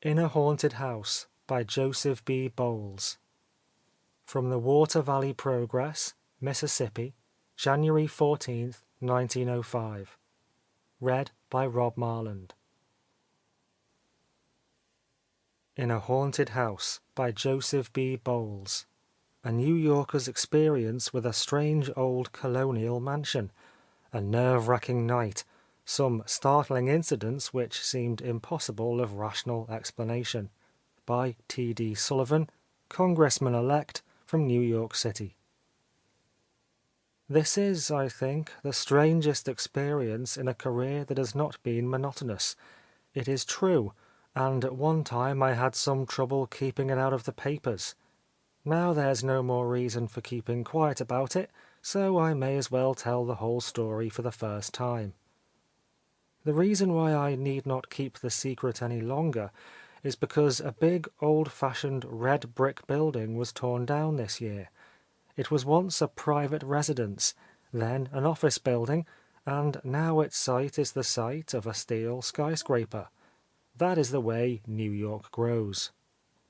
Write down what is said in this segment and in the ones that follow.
In a Haunted House by Joseph B. Bowles. From the Water Valley Progress, Mississippi, January 14th, 1905. Read by Rob Marland. In a Haunted House by Joseph B. Bowles. A New Yorker's experience with a strange old colonial mansion. A nerve-wracking night. Some startling incidents which seemed impossible of rational explanation. By T.D. Sullivan, Congressman-elect from New York City. This is, I think, the strangest experience in a career that has not been monotonous. It is true, and at one time I had some trouble keeping it out of the papers. Now there's no more reason for keeping quiet about it, so I may as well tell the whole story for the first time. The reason why I need not keep the secret any longer is because a big old-fashioned red brick building was torn down this year. It was once a private residence, then an office building, and now its site is the site of a steel skyscraper. That is the way New York grows.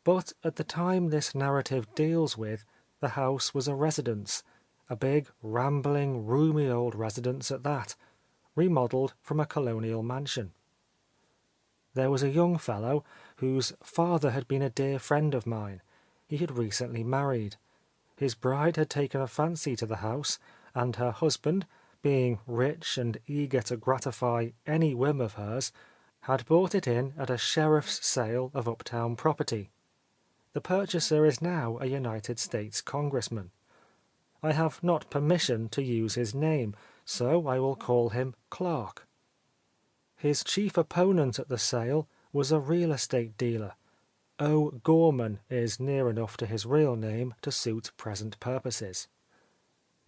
But at the time this narrative deals with, the house was a residence, a big, rambling, roomy old residence at that, remodeled from a colonial mansion. There was a young fellow whose father had been a dear friend of mine. He had recently married. His bride had taken a fancy to the house, and her husband, being rich and eager to gratify any whim of hers, had bought it in at a sheriff's sale of uptown property. The purchaser is now a United States congressman. I have not permission to use his name, so I will call him Clark. His chief opponent at the sale was a real estate dealer. O'Gorman is near enough to his real name to suit present purposes.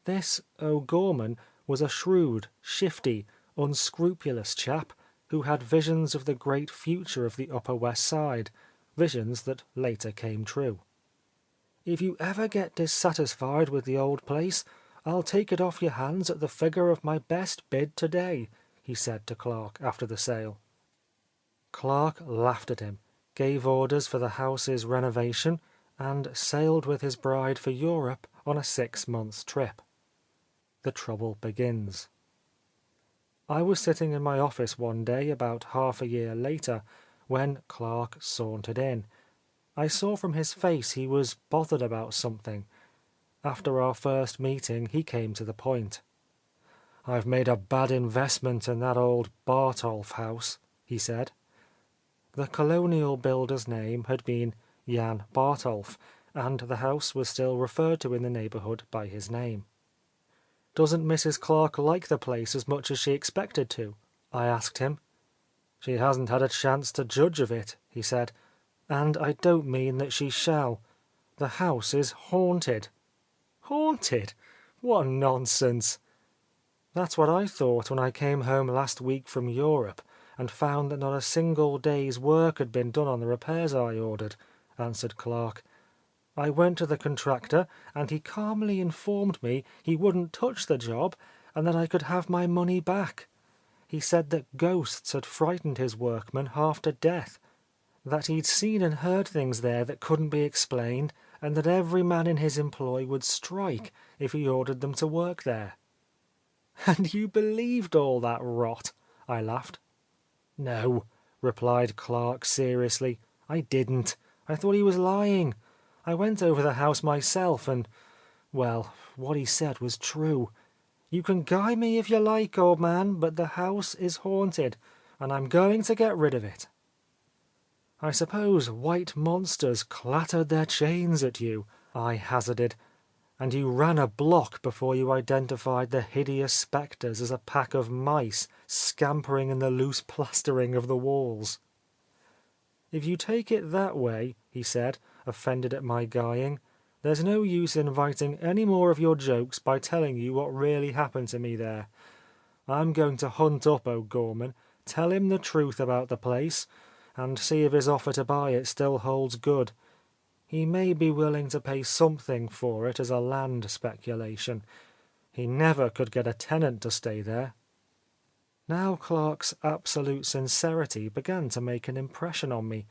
This O'Gorman was a shrewd, shifty, unscrupulous chap who had visions of the great future of the Upper West Side, visions that later came true. "If you ever get dissatisfied with the old place, I'll take it off your hands at the figure of my best bid today," he said to Clark after the sale. Clark laughed at him, gave orders for the house's renovation, and sailed with his bride for Europe on a 6 months trip. The trouble begins. I was sitting in my office one day about half a year later, when Clark sauntered in. I saw from his face he was bothered about something. After our first meeting he came to the point. "I've made a bad investment in that old Bartolf house," he said. The colonial builder's name had been Jan Bartolf, and the house was still referred to in the neighborhood by his name. "Doesn't Mrs. Clark like the place as much as she expected to?" I asked him. "She hasn't had a chance to judge of it," he said, "and I don't mean that she shall. The house is haunted." "Haunted? What nonsense!" "That's what I thought when I came home last week from Europe and found that not a single day's work had been done on the repairs I ordered," answered Clark. "I went to the contractor, and he calmly informed me he wouldn't touch the job and that I could have my money back. He said that ghosts had frightened his workmen half to death, that he'd seen and heard things there that couldn't be explained, and that every man in his employ would strike if he ordered them to work there." "And you believed all that rot?" I laughed. "No," replied Clark seriously, "I didn't. I thought he was lying. I went over the house myself and, well, what he said was true. You can guy me if you like, old man, but the house is haunted, and I'm going to get rid of it." "I suppose white monsters clattered their chains at you," I hazarded, "and you ran a block before you identified the hideous spectres as a pack of mice scampering in the loose plastering of the walls." "If you take it that way," he said, offended at my guying, "there's no use inviting any more of your jokes by telling you what really happened to me there. I'm going to hunt up O'Gorman, tell him the truth about the place, and see if his offer to buy it still holds good. He may be willing to pay something for it as a land speculation. He never could get a tenant to stay there." Now Clark's absolute sincerity began to make an impression on me.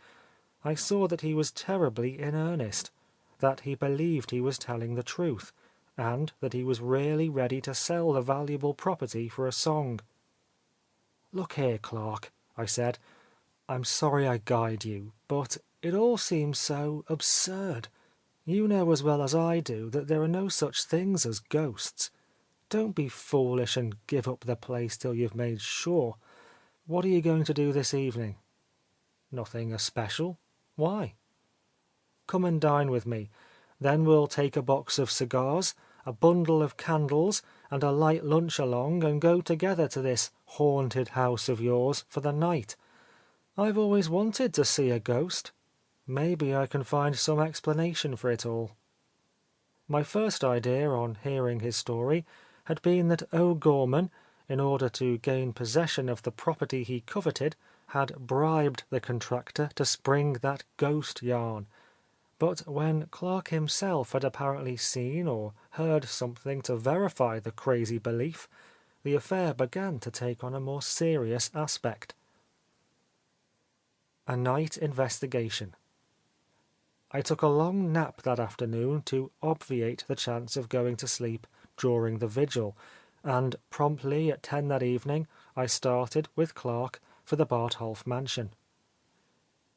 I saw that he was terribly in earnest, that he believed he was telling the truth, and that he was really ready to sell the valuable property for a song. "Look here, Clark," I said. "I'm sorry I guyed you, but it all seems so absurd. You know as well as I do that there are no such things as ghosts. Don't be foolish and give up the place till you've made sure. What are you going to do this evening?" "Nothing especial. Why?" "Come and dine with me. Then we'll take a box of cigars, a bundle of candles, and a light lunch along and go together to this haunted house of yours for the night. I've always wanted to see a ghost. Maybe I can find some explanation for it all." My first idea on hearing his story had been that O'Gorman, in order to gain possession of the property he coveted, had bribed the contractor to spring that ghost yarn. But when Clark himself had apparently seen or heard something to verify the crazy belief, the affair began to take on a more serious aspect. A night investigation. I took a long nap that afternoon to obviate the chance of going to sleep during the vigil, and promptly at 10 that evening I started, with Clark, for the Bartholf mansion.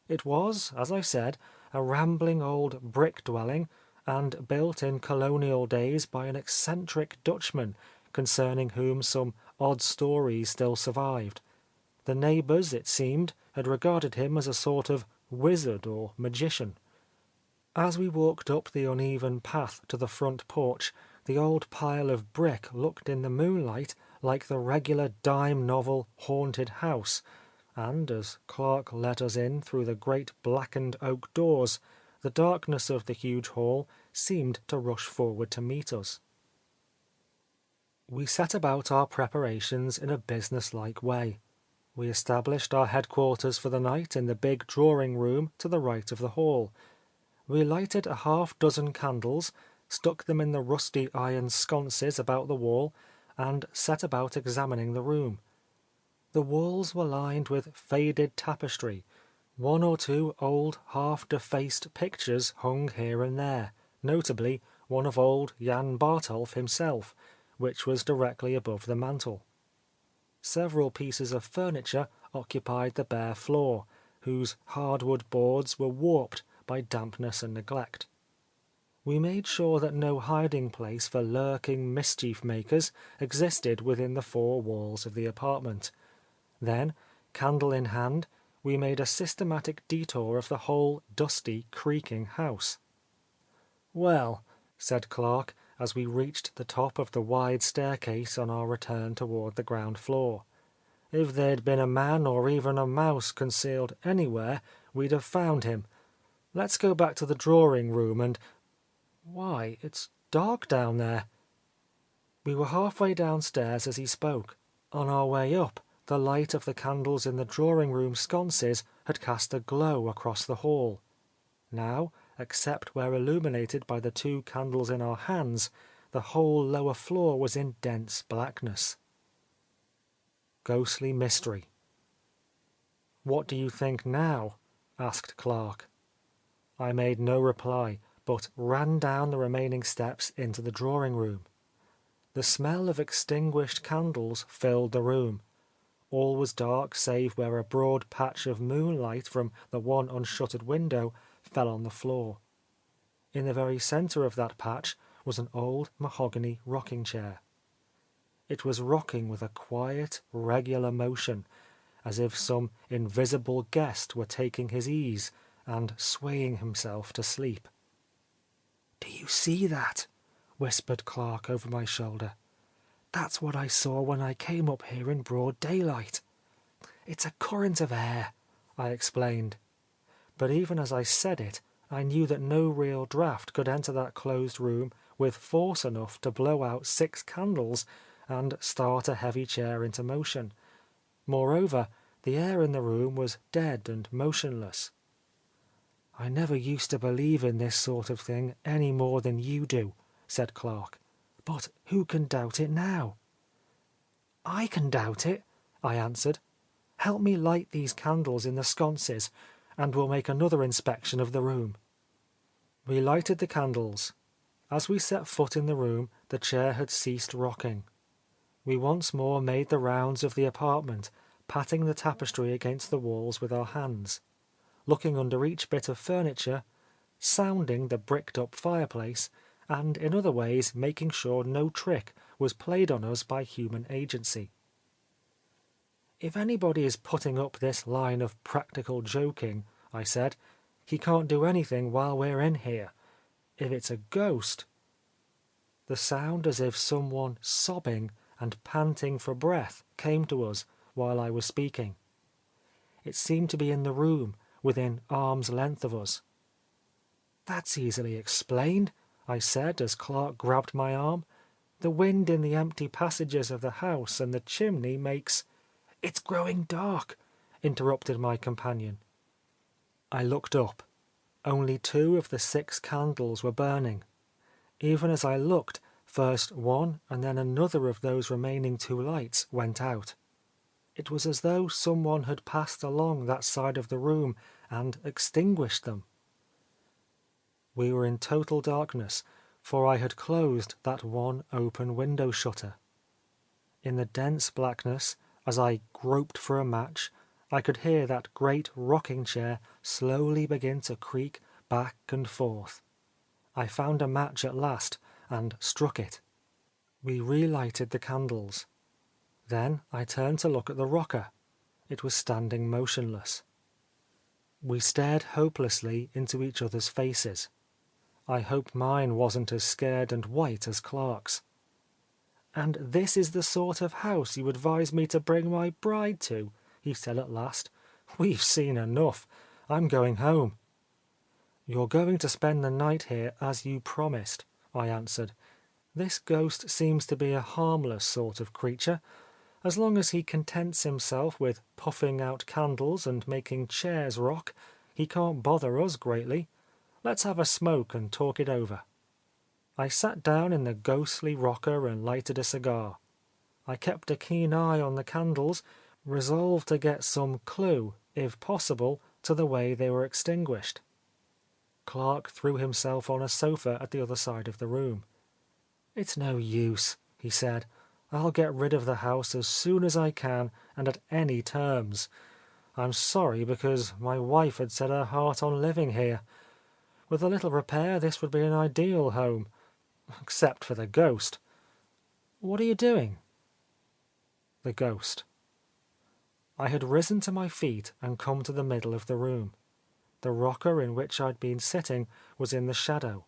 It was, as I said, a rambling old brick dwelling, and built in colonial days by an eccentric Dutchman, concerning whom some odd stories still survived. The neighbours, it seemed, had regarded him as a sort of wizard or magician. As we walked up the uneven path to the front porch, the old pile of brick looked in the moonlight like the regular dime novel haunted house, and as Clark let us in through the great blackened oak doors, the darkness of the huge hall seemed to rush forward to meet us. We set about our preparations in a business-like way. We established our headquarters for the night in the big drawing-room to the right of the hall. We lighted a half-dozen candles, stuck them in the rusty iron sconces about the wall, and set about examining the room. The walls were lined with faded tapestry. One or two old, half-defaced pictures hung here and there, notably one of old Jan Bartholf himself, which was directly above the mantel. Several pieces of furniture occupied the bare floor, whose hardwood boards were warped by dampness and neglect. We made sure that no hiding place for lurking mischief-makers existed within the four walls of the apartment. Then, candle in hand, we made a systematic detour of the whole dusty, creaking house. "Well," said Clark, as we reached the top of the wide staircase on our return toward the ground floor, "if there'd been a man or even a mouse concealed anywhere, we'd have found him. Let's go back to the drawing-room and— Why, it's dark down there." We were halfway downstairs as he spoke. On our way up, the light of the candles in the drawing-room sconces had cast a glow across the hall. Now, except where illuminated by the two candles in our hands, the whole lower floor was in dense blackness. Ghostly mystery. "What do you think now?" asked Clark. I made no reply, but ran down the remaining steps into the drawing-room. The smell of extinguished candles filled the room. All was dark save where a broad patch of moonlight from the one unshuttered window fell on the floor. In the very center of that patch was an old mahogany rocking-chair. It was rocking with a quiet, regular motion, as if some invisible guest were taking his ease and swaying himself to sleep. "Do you see that?" whispered Clark over my shoulder. "That's what I saw when I came up here in broad daylight." "It's a current of air," I explained. But even as I said it, I knew that no real draught could enter that closed room with force enough to blow out 6 candles and start a heavy chair into motion. Moreover, the air in the room was dead and motionless. "I never used to believe in this sort of thing any more than you do," said Clark. "But who can doubt it now?" "I can doubt it," I answered. "Help me light these candles in the sconces, and we'll make another inspection of the room." We lighted the candles. As we set foot in the room, the chair had ceased rocking. We once more made the rounds of the apartment, patting the tapestry against the walls with our hands, looking under each bit of furniture, sounding the bricked-up fireplace, and in other ways making sure no trick was played on us by human agency. "If anybody is putting up this line of practical joking," I said, "he can't do anything while we're in here. If it's a ghost—" The sound as if someone sobbing and panting for breath came to us while I was speaking. It seemed to be in the room, within arm's length of us. "That's easily explained," I said as Clark grabbed my arm. "The wind in the empty passages of the house and the chimney makes—" "It's growing dark," interrupted my companion. I looked up. Only 2 of the 6 candles were burning. Even as I looked, first one and then another of those remaining 2 lights went out. It was as though someone had passed along that side of the room and extinguished them. We were in total darkness, for I had closed that one open window shutter. In the dense blackness, as I groped for a match, I could hear that great rocking chair slowly begin to creak back and forth. I found a match at last and struck it. We relighted the candles. Then I turned to look at the rocker. It was standing motionless. We stared hopelessly into each other's faces. I hope mine wasn't as scared and white as Clark's. "And this is the sort of house you advise me to bring my bride to?" he said at last. "We've seen enough. I'm going home." "You're going to spend the night here as you promised," I answered. "This ghost seems to be a harmless sort of creature. As long as he contents himself with puffing out candles and making chairs rock, he can't bother us greatly. Let's have a smoke and talk it over." I sat down in the ghostly rocker and lighted a cigar. I kept a keen eye on the candles, resolved to get some clue, if possible, to the way they were extinguished. Clark threw himself on a sofa at the other side of the room. "It's no use," he said. "I'll get rid of the house as soon as I can and at any terms. I'm sorry because my wife had set her heart on living here. With a little repair this would be an ideal home. Except for the ghost. What are you doing?" The ghost. I had risen to my feet and come to the middle of the room. The rocker in which I'd been sitting was in the shadow.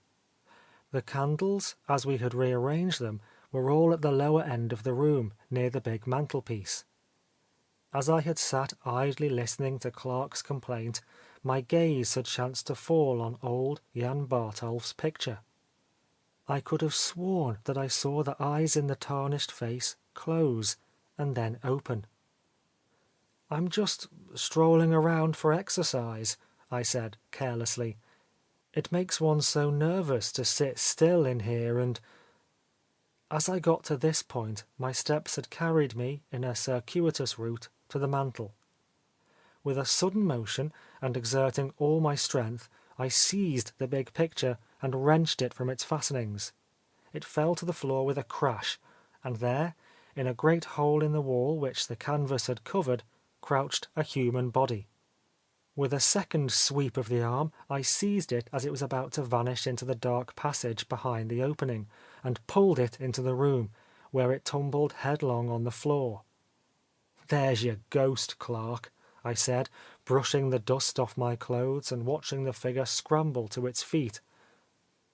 The candles, as we had rearranged them, were all at the lower end of the room, near the big mantelpiece. As I had sat idly listening to Clark's complaint, my gaze had chanced to fall on old Jan Bartolf's picture. I could have sworn that I saw the eyes in the tarnished face close and then open. "I'm just strolling around for exercise," I said carelessly. "It makes one so nervous to sit still in here and—" As I got to this point, my steps had carried me, in a circuitous route, to the mantel. With a sudden motion, and exerting all my strength, I seized the big picture and wrenched it from its fastenings. It fell to the floor with a crash, and there, in a great hole in the wall which the canvas had covered, crouched a human body. With a second sweep of the arm, I seized it as it was about to vanish into the dark passage behind the opening, and pulled it into the room, where it tumbled headlong on the floor. "There's your ghost, Clark," I said, brushing the dust off my clothes and watching the figure scramble to its feet.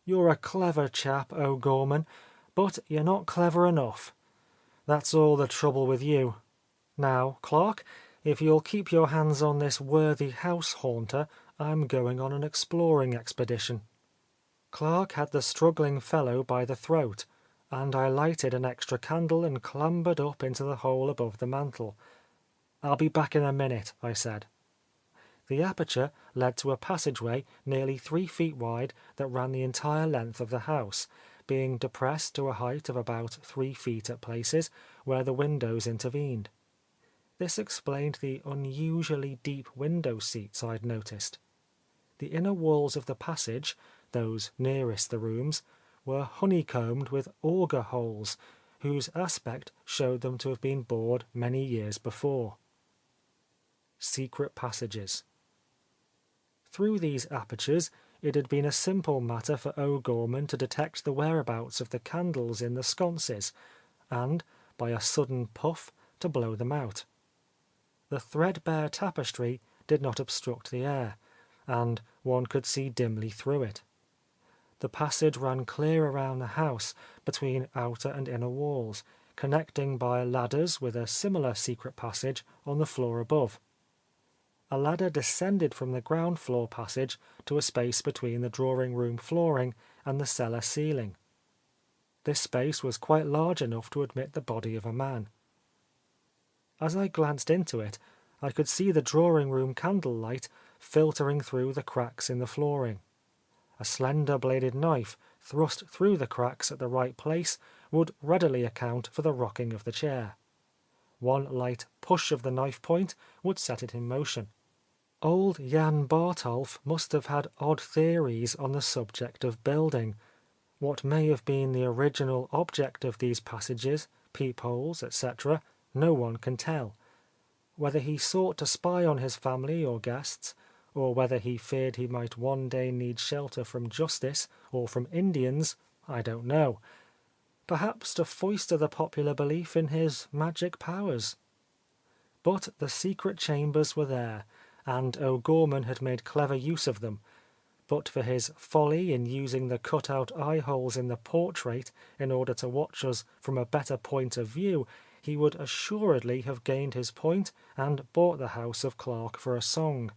"You're a clever chap, O'Gorman, but you're not clever enough. That's all the trouble with you. Now, Clark, if you'll keep your hands on this worthy house haunter, I'm going on an exploring expedition." Clark had the struggling fellow by the throat, and I lighted an extra candle and clambered up into the hole above the mantel. "I'll be back in a minute," I said. The aperture led to a passageway nearly 3 feet wide that ran the entire length of the house, being depressed to a height of about 3 feet at places, where the windows intervened. This explained the unusually deep window seats I'd noticed. The inner walls of the passage, those nearest the rooms, were honeycombed with auger holes, whose aspect showed them to have been bored many years before. Secret passages. Through these apertures it had been a simple matter for O'Gorman to detect the whereabouts of the candles in the sconces, and, by a sudden puff, to blow them out. The threadbare tapestry did not obstruct the air, and one could see dimly through it. The passage ran clear around the house, between outer and inner walls, connecting by ladders with a similar secret passage on the floor above. A ladder descended from the ground floor passage to a space between the drawing-room flooring and the cellar ceiling. This space was quite large enough to admit the body of a man. As I glanced into it, I could see the drawing-room candlelight filtering through the cracks in the flooring. A slender-bladed knife thrust through the cracks at the right place would readily account for the rocking of the chair. One light push of the knife point would set it in motion. Old Jan Bartolf must have had odd theories on the subject of building. What may have been the original object of these passages, peepholes, etc., no one can tell. Whether he sought to spy on his family or guests, or whether he feared he might one day need shelter from justice or from Indians, I don't know. Perhaps to foster the popular belief in his magic powers. But the secret chambers were there, and O'Gorman had made clever use of them. But for his folly in using the cut-out eye-holes in the portrait in order to watch us from a better point of view, he would assuredly have gained his point and bought the house of Clark for a song.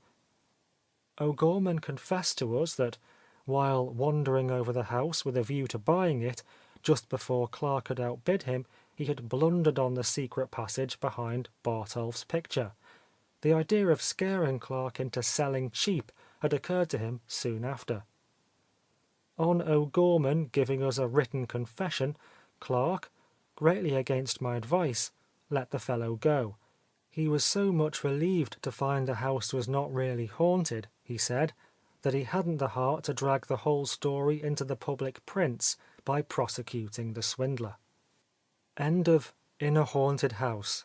O'Gorman confessed to us that, while wandering over the house with a view to buying it, just before Clark had outbid him, he had blundered on the secret passage behind Bartolf's picture. The idea of scaring Clark into selling cheap had occurred to him soon after. On O'Gorman giving us a written confession, Clark, greatly against my advice, let the fellow go. He was so much relieved to find the house was not really haunted, he said, that he hadn't the heart to drag the whole story into the public prints by prosecuting the swindler. End of In a Haunted House